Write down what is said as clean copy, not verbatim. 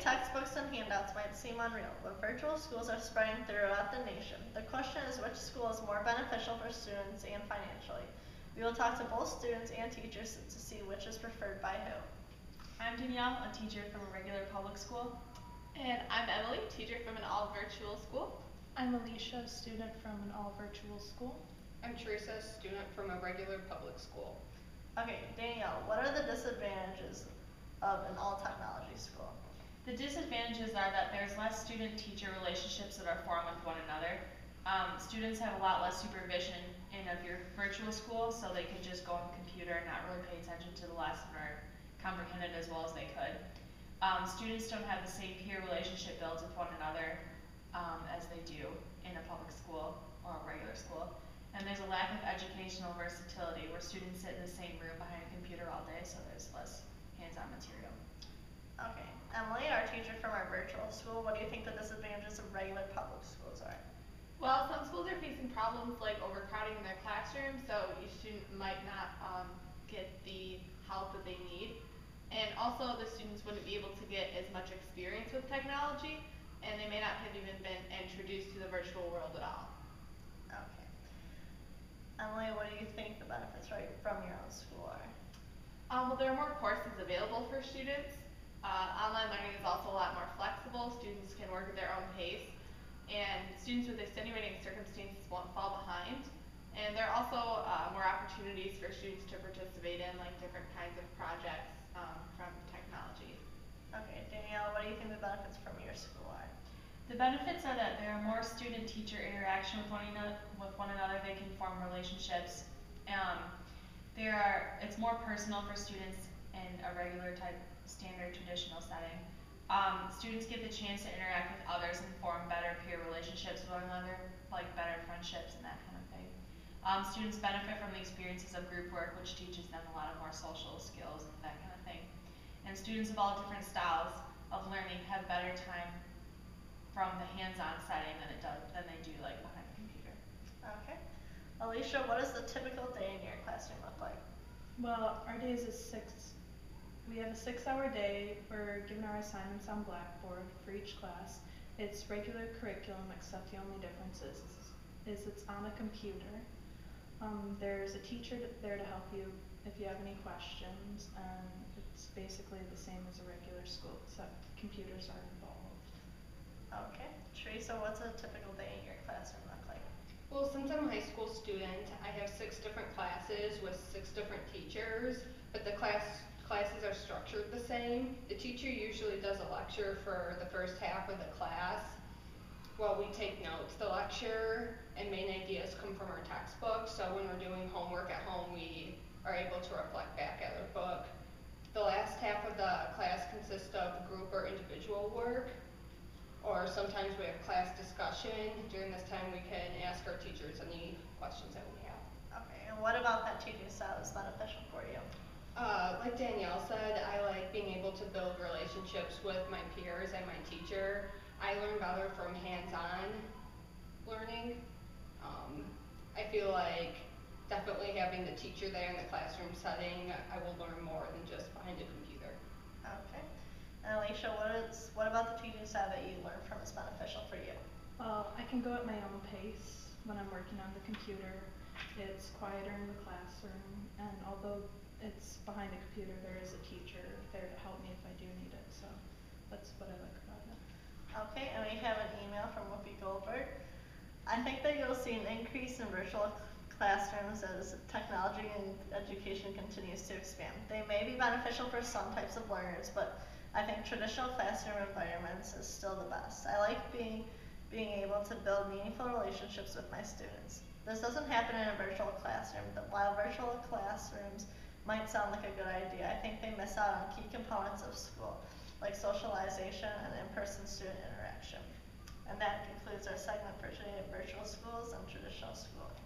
textbooks and handouts might seem unreal, but virtual schools are spreading throughout the nation. The question is which school is more beneficial for students and financially. We will talk to both students and teachers to see which is preferred by who. I'm Danielle, a teacher from a regular public school. And I'm Emily, teacher from an all-virtual school. I'm Alicia, student from an all-virtual school. I'm Teresa, student from a regular public school. Okay, Danielle, what are the disadvantages of an all-technology school? The disadvantages are that there's less student-teacher relationships that are formed with one another. Students have a lot less supervision in of your virtual school, so they could just go on the computer and not really pay attention to the lesson or comprehend it as well as they could. Students don't have the same peer relationship builds with one another as they do in a public school or a regular school. And there's a lack of educational versatility where students sit in the same room behind a computer all day, so there's less hands-on material. Okay, Emily, our teacher from our virtual school, what do you think the disadvantages of regular public schools are? Well, some schools are facing problems like overcrowding in their classrooms, so each student might not get the help that they need. And also the students wouldn't be able to get as much experience with technology, and they may not have even been introduced to the virtual world at all. Okay. Emily, what do you think the benefits from your own school are? Well, there are more courses available for students. Online learning is also a lot more flexible. Students can work at their own pace, and students with extenuating circumstances won't fall behind. And there are also more opportunities for students to participate in, like different kinds of projects from technology. Okay, Danielle, what do you think the benefits from your school are? The benefits are that there are more student-teacher interaction with one another. They can form relationships. It's more personal for students in a regular type standard traditional setting. Students get the chance to interact with others and form better peer relationships with one another, like better friendships and that kind of thing. Students benefit from the experiences of group work, which teaches them a lot of more social skills and that kind of thing. And students of all different styles of learning have better time from the hands-on setting than they do like behind a computer. Okay. Alicia, what does the typical day in your classroom look like? Well, our days is we have a 6-hour day. We're given our assignments on Blackboard for each class. It's regular curriculum, except the only difference is it's on a computer. There's a teacher there to help you if you have any questions, and it's basically the same as a regular school, except computers are involved. Okay. Teresa, what's a typical day in your classroom look like? Well, since I'm a high school student, I have 6 different classes with 6 different teachers, but the classes are structured the same. The teacher usually does a lecture for the first half of the class while we take notes. The lecture and main ideas come from our textbook, so when we're doing homework at home, we are able to reflect back at our book. The last half of the class consists of group or individual work, or sometimes we have class discussion. During this time, we can ask our teachers any questions that we have. Okay, and what about that teaching style is beneficial for you? Like Danielle said, I like being able to build relationships with my peers and my teacher. I learn better from hands-on learning. I feel like definitely having the teacher there in the classroom setting, I will learn more than just behind a computer. Okay. And Alicia, what about the teaching style that you learned from is beneficial for you? I can go at my own pace when I'm working on the computer. It's quieter in the classroom, and although it's behind a computer, there is a teacher there to help me if I do need it, so that's what I like about it. Okay, and we have an email from Whoopi Goldberg. I think that you'll see an increase in virtual classrooms as technology and education continues to expand. They may be beneficial for some types of learners, but I think traditional classroom environments is still the best. I like being able to build meaningful relationships with my students. This doesn't happen in a virtual classroom, but while virtual classrooms might sound like a good idea, I think they miss out on key components of school, like socialization and in-person student interaction. And that concludes our segment for today of virtual schools and traditional schooling.